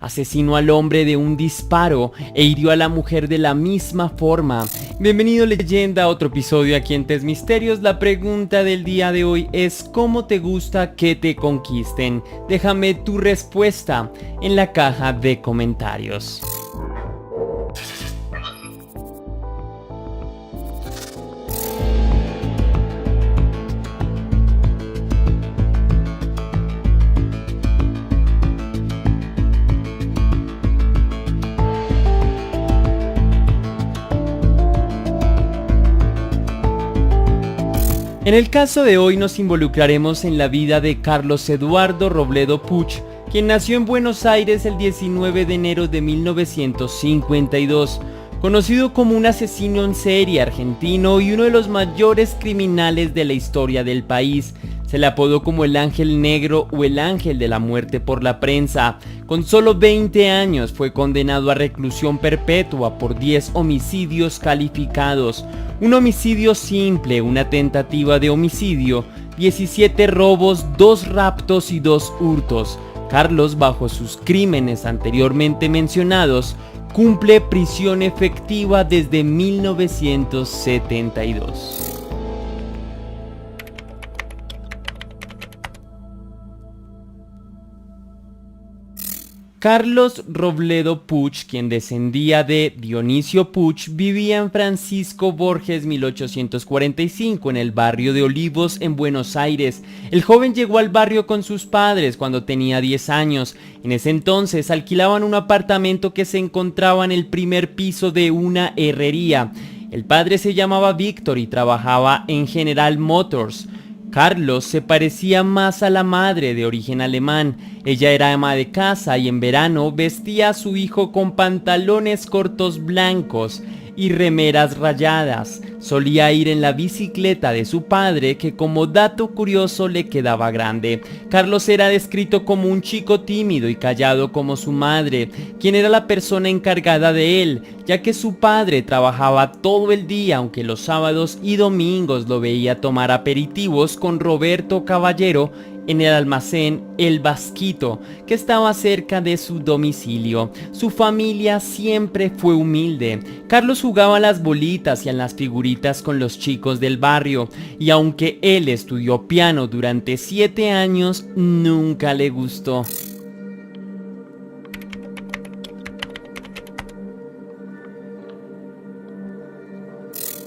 Asesinó al hombre de un disparo e hirió a la mujer de la misma forma. Bienvenido, leyenda, a otro episodio aquí en Test Misterios. La pregunta del día de hoy es: ¿cómo te gusta que te conquisten? Déjame tu respuesta en la caja de comentarios. En el caso de hoy nos involucraremos en la vida de Carlos Eduardo Robledo Puch, quien nació en Buenos Aires el 19 de enero de 1952, conocido como un asesino en serie argentino y uno de los mayores criminales de la historia del país. Se le apodó como el Ángel Negro o el Ángel de la Muerte por la prensa. Con solo 20 años fue condenado a reclusión perpetua por 10 homicidios calificados, un homicidio simple, una tentativa de homicidio, 17 robos, 2 raptos y 2 hurtos. Carlos, bajo sus crímenes anteriormente mencionados, cumple prisión efectiva desde 1972. Carlos Robledo Puch, quien descendía de Dionisio Puch, vivía en Francisco Borges 1845 en el barrio de Olivos en Buenos Aires. El joven llegó al barrio con sus padres cuando tenía 10 años. En ese entonces alquilaban un apartamento que se encontraba en el primer piso de una herrería. El padre se llamaba Víctor y trabajaba en General Motors. Carlos se parecía más a la madre, de origen alemán. Ella era ama de casa y en verano vestía a su hijo con pantalones cortos blancos y remeras rayadas. Solía ir en la bicicleta de su padre, que como dato curioso le quedaba grande. Carlos era descrito como un chico tímido y callado como su madre, quien era la persona encargada de él, ya que su padre trabajaba todo el día, aunque los sábados y domingos lo veía tomar aperitivos con Roberto Caballero en el almacén El Vasquito, que estaba cerca de su domicilio. Su familia siempre fue humilde. Carlos jugaba a las bolitas y a las figuritas con los chicos del barrio, y aunque él estudió piano durante 7 años, nunca le gustó.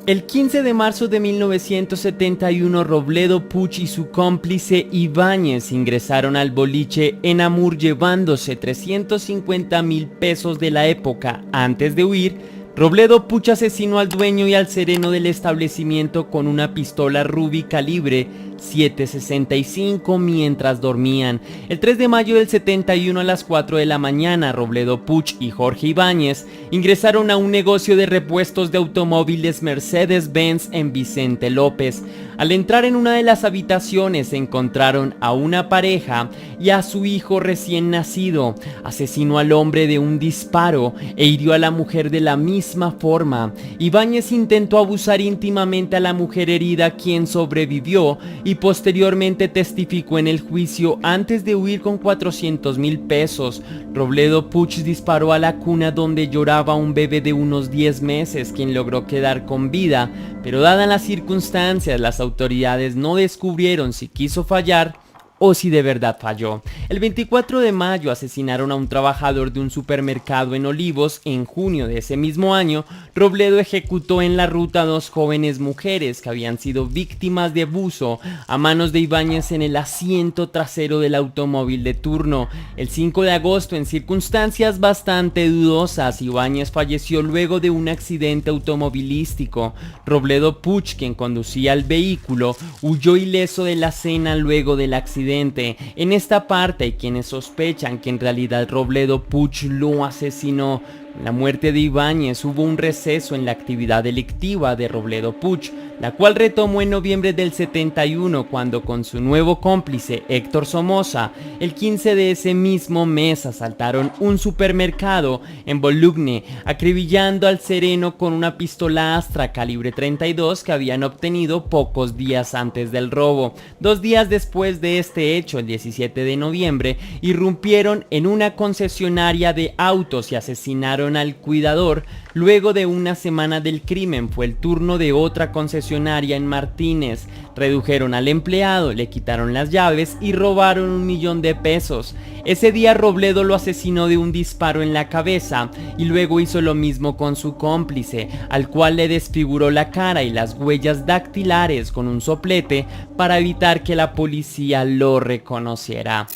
El 15 de marzo de 1971, Robledo Puch y su cómplice Ibáñez ingresaron al boliche Enamur llevándose 350,000 pesos de la época. Antes de huir, Robledo Puch asesinó al dueño y al sereno del establecimiento con una pistola Ruby calibre .765 mientras dormían. El 3 de mayo del 71 a las 4 de la mañana, Robledo Puch y Jorge Ibáñez ingresaron a un negocio de repuestos de automóviles Mercedes-Benz en Vicente López. Al entrar en una de las habitaciones encontraron a una pareja y a su hijo recién nacido. Asesinó al hombre de un disparo e hirió a la mujer de la misma forma. Ibáñez intentó abusar íntimamente a la mujer herida, quien sobrevivió y posteriormente testificó en el juicio antes de huir con 400,000 pesos. Robledo Puch disparó a la cuna donde lloraba un bebé de unos 10 meses, quien logró quedar con vida, pero dadas las circunstancias, las autoridades no descubrieron si quiso fallar o si de verdad falló. El 24 de mayo asesinaron a un trabajador de un supermercado en Olivos. En junio de ese mismo año, Robledo ejecutó en la ruta a 2 jóvenes mujeres que habían sido víctimas de abuso a manos de Ibáñez en el asiento trasero del automóvil de turno. El 5 de agosto, en circunstancias bastante dudosas, Ibáñez falleció luego de un accidente automovilístico. Robledo Puch, quien conducía el vehículo, huyó ileso de la escena luego del accidente. En esta parte hay quienes sospechan que en realidad Robledo Puch lo asesinó. Con la muerte de Ibáñez hubo un receso en la actividad delictiva de Robledo Puch. la cual retomó en noviembre del 71 cuando con su nuevo cómplice Héctor Somoza, el 15 de ese mismo mes asaltaron un supermercado en Boulogne, acribillando al sereno con una pistola Astra calibre 32 que habían obtenido pocos días antes del robo. 2 días después de este hecho, el 17 de noviembre, irrumpieron en una concesionaria de autos y asesinaron al cuidador. Luego de una semana del crimen fue el turno de otra concesionaria en Martínez. Redujeron al empleado, le quitaron las llaves y robaron 1 millón de pesos. Ese día Robledo lo asesinó de un disparo en la cabeza y luego hizo lo mismo con su cómplice, al cual le desfiguró la cara y las huellas dactilares con un soplete para evitar que la policía lo reconociera.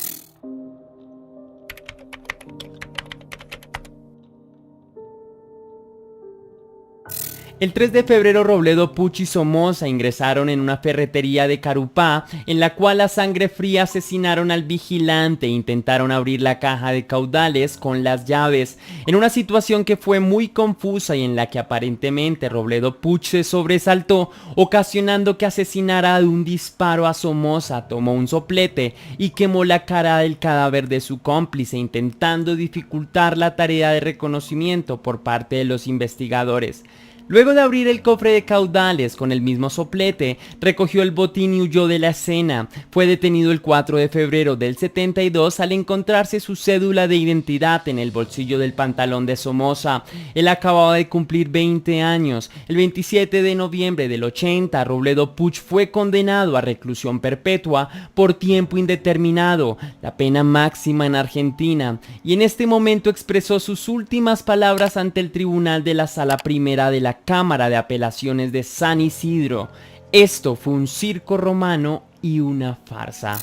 El 3 de febrero Robledo, Puch y Somoza ingresaron en una ferretería de Carupá, en la cual a sangre fría asesinaron al vigilante e intentaron abrir la caja de caudales con las llaves, en una situación que fue muy confusa y en la que aparentemente Robledo Puch se sobresaltó, ocasionando que asesinara de un disparo a Somoza. Tomó un soplete y quemó la cara del cadáver de su cómplice, intentando dificultar la tarea de reconocimiento por parte de los investigadores. Luego de abrir el cofre de caudales con el mismo soplete, recogió el botín y huyó de la escena. Fue detenido el 4 de febrero del 72 al encontrarse su cédula de identidad en el bolsillo del pantalón de Somoza. Él acababa de cumplir 20 años. El 27 de noviembre del 80, Robledo Puch fue condenado a reclusión perpetua por tiempo indeterminado, la pena máxima en Argentina, y en este momento expresó sus últimas palabras ante el tribunal de la Sala Primera de la Cámara de Apelaciones de San Isidro. Esto fue un circo romano y una farsa.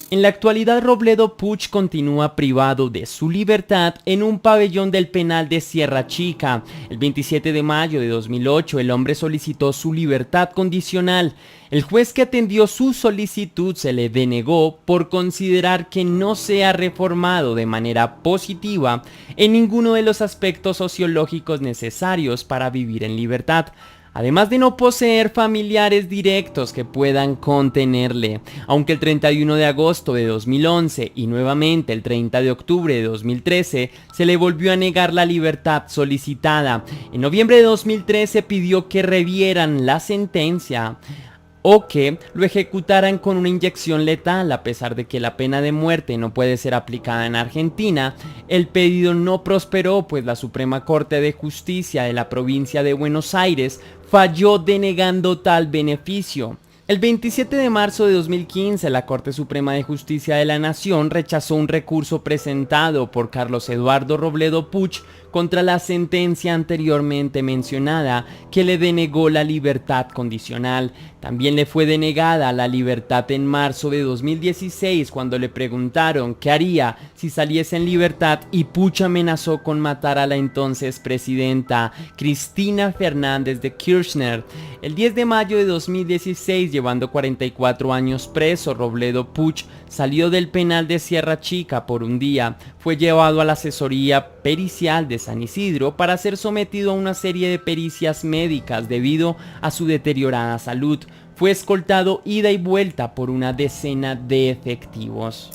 En la actualidad Robledo Puch continúa privado de su libertad en un pabellón del penal de Sierra Chica. El 27 de mayo de 2008 el hombre solicitó su libertad condicional. El juez que atendió su solicitud se le denegó por considerar que no se ha reformado de manera positiva en ninguno de los aspectos sociológicos necesarios para vivir en libertad, además de no poseer familiares directos que puedan contenerle. Aunque el 31 de agosto de 2011 y nuevamente el 30 de octubre de 2013 se le volvió a negar la libertad solicitada. En noviembre de 2013 pidió que revieran la sentencia o que lo ejecutaran con una inyección letal. A pesar de que la pena de muerte no puede ser aplicada en Argentina, el pedido no prosperó, pues la Suprema Corte de Justicia de la provincia de Buenos Aires falló denegando tal beneficio. El 27 de marzo de 2015, la Corte Suprema de Justicia de la Nación rechazó un recurso presentado por Carlos Eduardo Robledo Puch contra la sentencia anteriormente mencionada, que le denegó la libertad condicional. También le fue denegada la libertad en marzo de 2016 cuando le preguntaron qué haría si saliese en libertad y Puch amenazó con matar a la entonces presidenta Cristina Fernández de Kirchner. El 10 de mayo de 2016, llevando 44 años preso, Robledo Puch salió del penal de Sierra Chica por un día. Fue llevado a la asesoría pericial de San Isidro para ser sometido a una serie de pericias médicas debido a su deteriorada salud. Fue escoltado ida y vuelta por una decena de efectivos.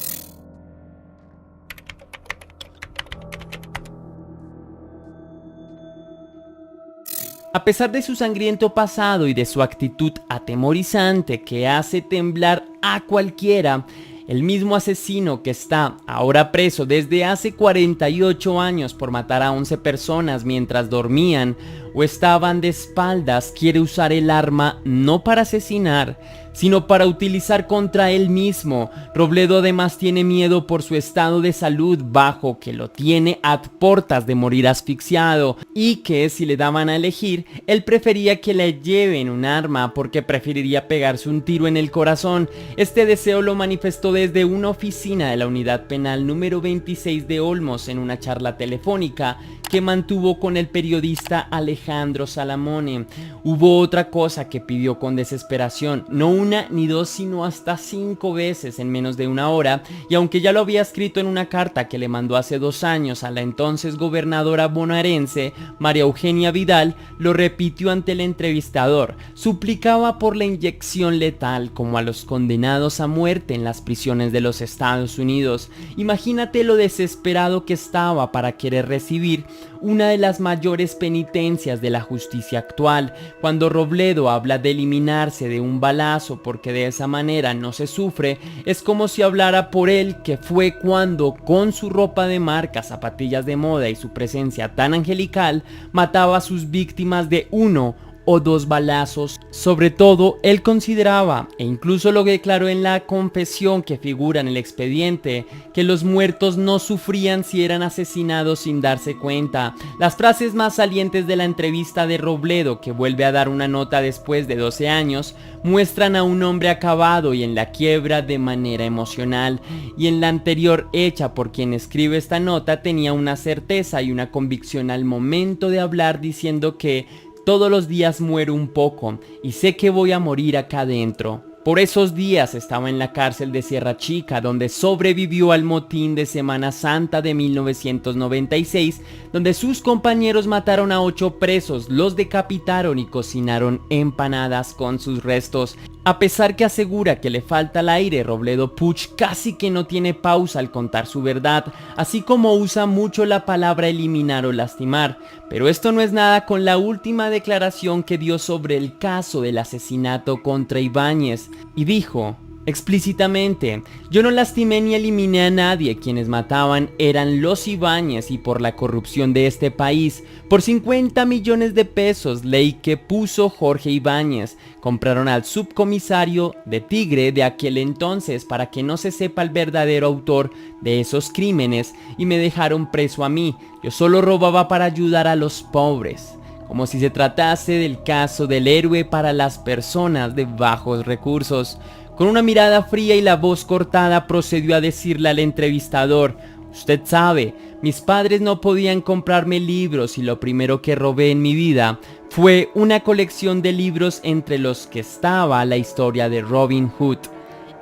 A pesar de su sangriento pasado y de su actitud atemorizante que hace temblar a cualquiera, el mismo asesino que está ahora preso desde hace 48 años por matar a 11 personas mientras dormían o estaban de espaldas, quiere usar el arma no para asesinar, sino para utilizar contra él mismo. Robledo además tiene miedo por su estado de salud bajo, que lo tiene a portas de morir asfixiado, y que si le daban a elegir, él prefería que le lleven un arma porque preferiría pegarse un tiro en el corazón. Este deseo lo manifestó desde una oficina de la unidad penal número 26 de Olmos en una charla telefónica que mantuvo con el periodista Alejandro Salamone. Hubo otra cosa que pidió con desesperación, no un una ni dos, sino hasta 5 veces en menos de una hora, y aunque ya lo había escrito en una carta que le mandó hace 2 años a la entonces gobernadora bonaerense, María Eugenia Vidal, lo repitió ante el entrevistador. Suplicaba por la inyección letal, como a los condenados a muerte en las prisiones de los Estados Unidos. Imagínate lo desesperado que estaba para querer recibir una de las mayores penitencias de la justicia actual. Cuando Robledo habla de eliminarse de un balazo porque de esa manera no se sufre, es como si hablara por él, que fue cuando, con su ropa de marca, zapatillas de moda y su presencia tan angelical, mataba a sus víctimas de 1 o 2 balazos. Sobre todo, él consideraba, e incluso lo declaró en la confesión que figura en el expediente, que los muertos no sufrían si eran asesinados sin darse cuenta. Las frases más salientes de la entrevista de Robledo, que vuelve a dar una nota después de 12 años, muestran a un hombre acabado y en la quiebra de manera emocional, y en la anterior, hecha por quien escribe esta nota, tenía una certeza y una convicción al momento de hablar, diciendo que todos los días muero un poco y sé que voy a morir acá adentro. Por esos días estaba en la cárcel de Sierra Chica, donde sobrevivió al motín de Semana Santa de 1996, donde sus compañeros mataron a 8 presos, los decapitaron y cocinaron empanadas con sus restos. A pesar que asegura que le falta el aire, Robledo Puch casi que no tiene pausa al contar su verdad, así como usa mucho la palabra eliminar o lastimar. Pero esto no es nada con la última declaración que dio sobre el caso del asesinato contra Ibáñez, y dijo explícitamente: yo no lastimé ni eliminé a nadie, quienes mataban eran los Ibáñez, y por la corrupción de este país, por 50 millones de pesos, ley que puso Jorge Ibáñez, compraron al subcomisario de Tigre de aquel entonces para que no se sepa el verdadero autor de esos crímenes, y me dejaron preso a mí. Yo solo robaba para ayudar a los pobres, como si se tratase del caso del héroe para las personas de bajos recursos. Con una mirada fría y la voz cortada procedió a decirle al entrevistador: usted sabe, mis padres no podían comprarme libros y lo primero que robé en mi vida fue una colección de libros entre los que estaba la historia de Robin Hood.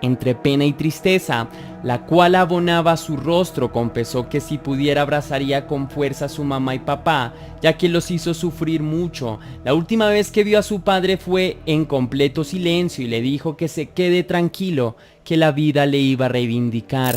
Entre pena y tristeza, la cual abonaba su rostro, confesó que si pudiera abrazaría con fuerza a su mamá y papá, ya que los hizo sufrir mucho. La última vez que vio a su padre fue en completo silencio y le dijo que se quede tranquilo, que la vida le iba a reivindicar.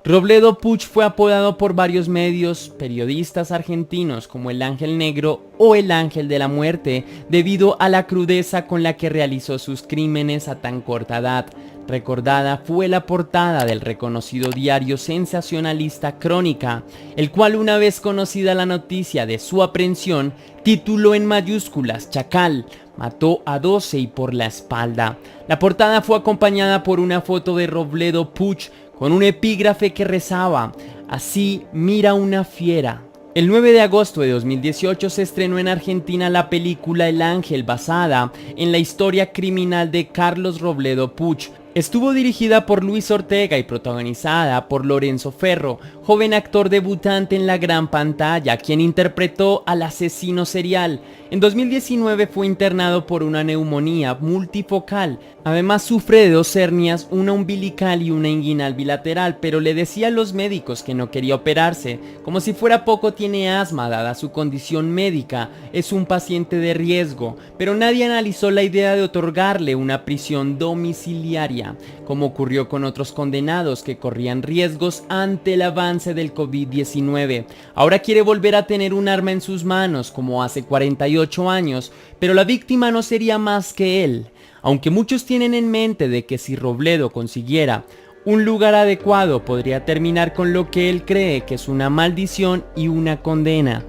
Robledo Puch fue apodado por varios medios, periodistas argentinos, como el Ángel Negro o el Ángel de la Muerte, debido a la crudeza con la que realizó sus crímenes a tan corta edad. Recordada fue la portada del reconocido diario sensacionalista Crónica, el cual, una vez conocida la noticia de su aprehensión, tituló en mayúsculas: Chacal mató a 12 y por la espalda. La portada fue acompañada por una foto de Robledo Puch con un epígrafe que rezaba: así mira una fiera. El 9 de agosto de 2018 se estrenó en Argentina la película El Ángel, basada en la historia criminal de Carlos Robledo Puch. Estuvo dirigida por Luis Ortega y protagonizada por Lorenzo Ferro, joven actor debutante en la gran pantalla, quien interpretó al asesino serial. En 2019 fue internado por una neumonía multifocal. Además sufre de 2 hernias, una umbilical y una inguinal bilateral, pero le decía a los médicos que no quería operarse. Como si fuera poco, tiene asma dada su condición médica, es un paciente de riesgo, pero nadie analizó la idea de otorgarle una prisión domiciliaria, como ocurrió con otros condenados que corrían riesgos ante el avance del COVID-19. Ahora quiere volver a tener un arma en sus manos como hace 48 años, pero la víctima no sería más que él. Aunque muchos tienen en mente de que si Robledo consiguiera un lugar adecuado podría terminar con lo que él cree que es una maldición y una condena.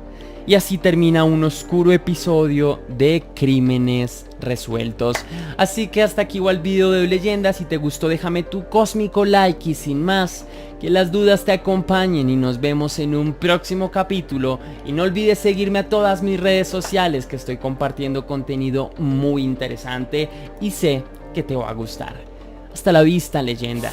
Y así termina un oscuro episodio de Crímenes Resueltos. Así que hasta aquí va el video de Leyendas. Si te gustó, déjame tu cósmico like, y sin más, que las dudas te acompañen y nos vemos en un próximo capítulo. Y no olvides seguirme a todas mis redes sociales, que estoy compartiendo contenido muy interesante y sé que te va a gustar. Hasta la vista, leyenda.